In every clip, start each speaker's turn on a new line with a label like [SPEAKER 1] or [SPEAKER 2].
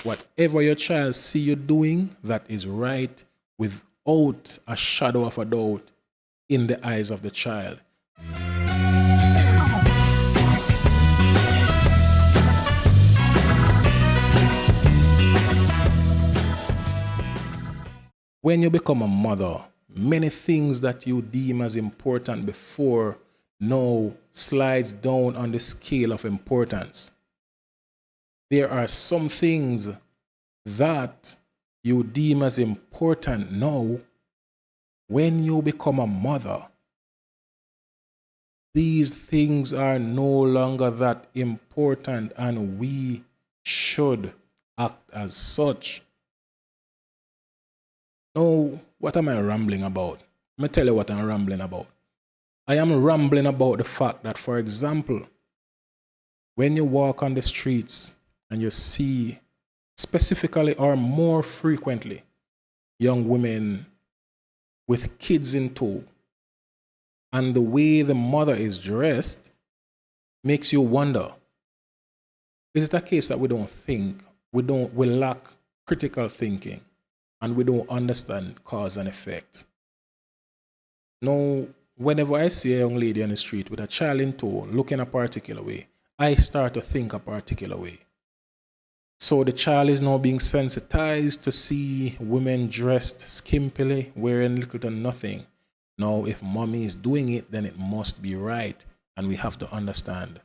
[SPEAKER 1] Whatever your child see you doing, that is right without a shadow of a doubt in the eyes of the child. When you become a mother, many things that you deem as important before now slides down on the scale of importance. There are some things that you deem as important now. When you become a mother, these things are no longer that important, and we should act as such. Now, what am I rambling about? Let me tell you what I'm rambling about. I am rambling about the fact that, for example, when you walk on the streets and you see, specifically or more frequently, young women with kids in tow, and the way the mother is dressed makes you wonder, is it a case that we don't think, we lack critical thinking, and we don't understand cause and effect? Now, whenever I see a young lady on the street with a child in tow looking a particular way, I start to think a particular way. So the child is now being sensitized to see women dressed skimpily, wearing little to nothing. Now, if mommy is doing it, then it must be right. And we have to understand,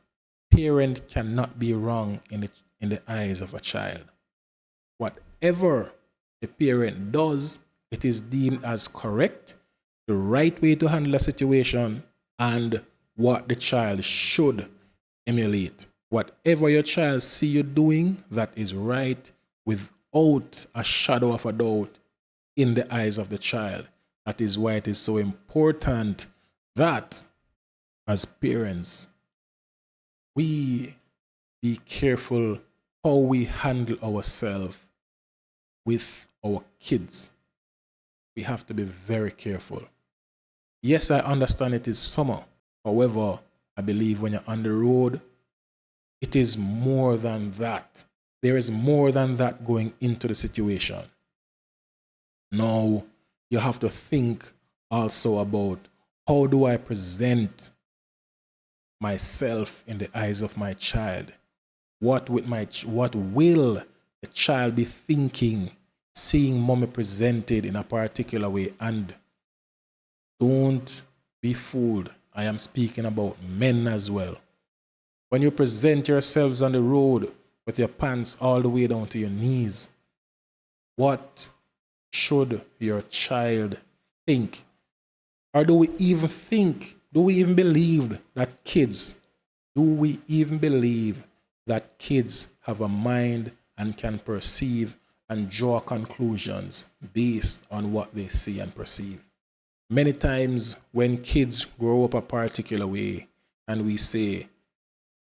[SPEAKER 1] parent cannot be wrong in the eyes of a child. Whatever the parent does, it is deemed as correct, the right way to handle a situation, and what the child should emulate. Whatever your child see you doing, that is right without a shadow of a doubt in the eyes of the child. That is why it is so important that as parents, we be careful how we handle ourselves with our kids. We have to be very careful. Yes, I understand it is summer. However, I believe when you're on the road, it is more than that. There is more than that going into the situation. Now, you have to think also about, how do I present myself in the eyes of my child? What will the child be thinking, seeing mommy presented in a particular way? And don't be fooled. I am speaking about men as well. When you present yourselves on the road with your pants all the way down to your knees, what should your child think? Or do we even think, do we even believe that kids have a mind and can perceive and draw conclusions based on what they see and perceive? Many times when kids grow up a particular way and we say,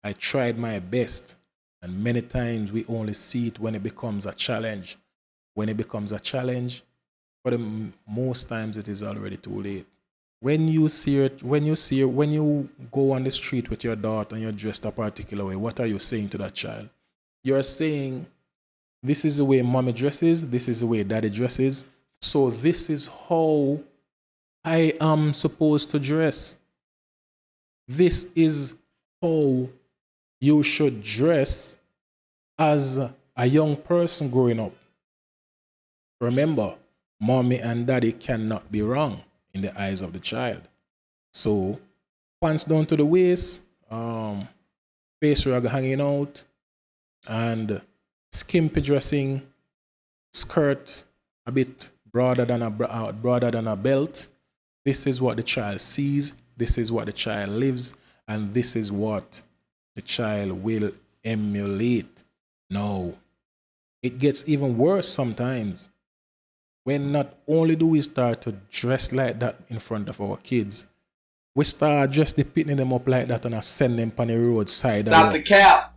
[SPEAKER 1] I tried my best, and many times we only see it when it becomes a challenge. When it becomes a challenge, but most times it is already too late. When you go on the street with your daughter and you're dressed a particular way, what are you saying to that child? You're saying, this is the way mommy dresses, this is the way daddy dresses, so this is how I am supposed to dress. This is how you should dress as a young person growing up. Remember, mommy and daddy cannot be wrong in the eyes of the child. So, pants down to the waist, face rag hanging out, and skimpy dressing, skirt a bit broader than a belt. This is what the child sees, this is what the child lives, and this is what the child will emulate. No, it gets even worse sometimes. When not only do we start to dress like that in front of our kids, we start just depicting them up like that and send them on the roadside.
[SPEAKER 2] Stop the cap.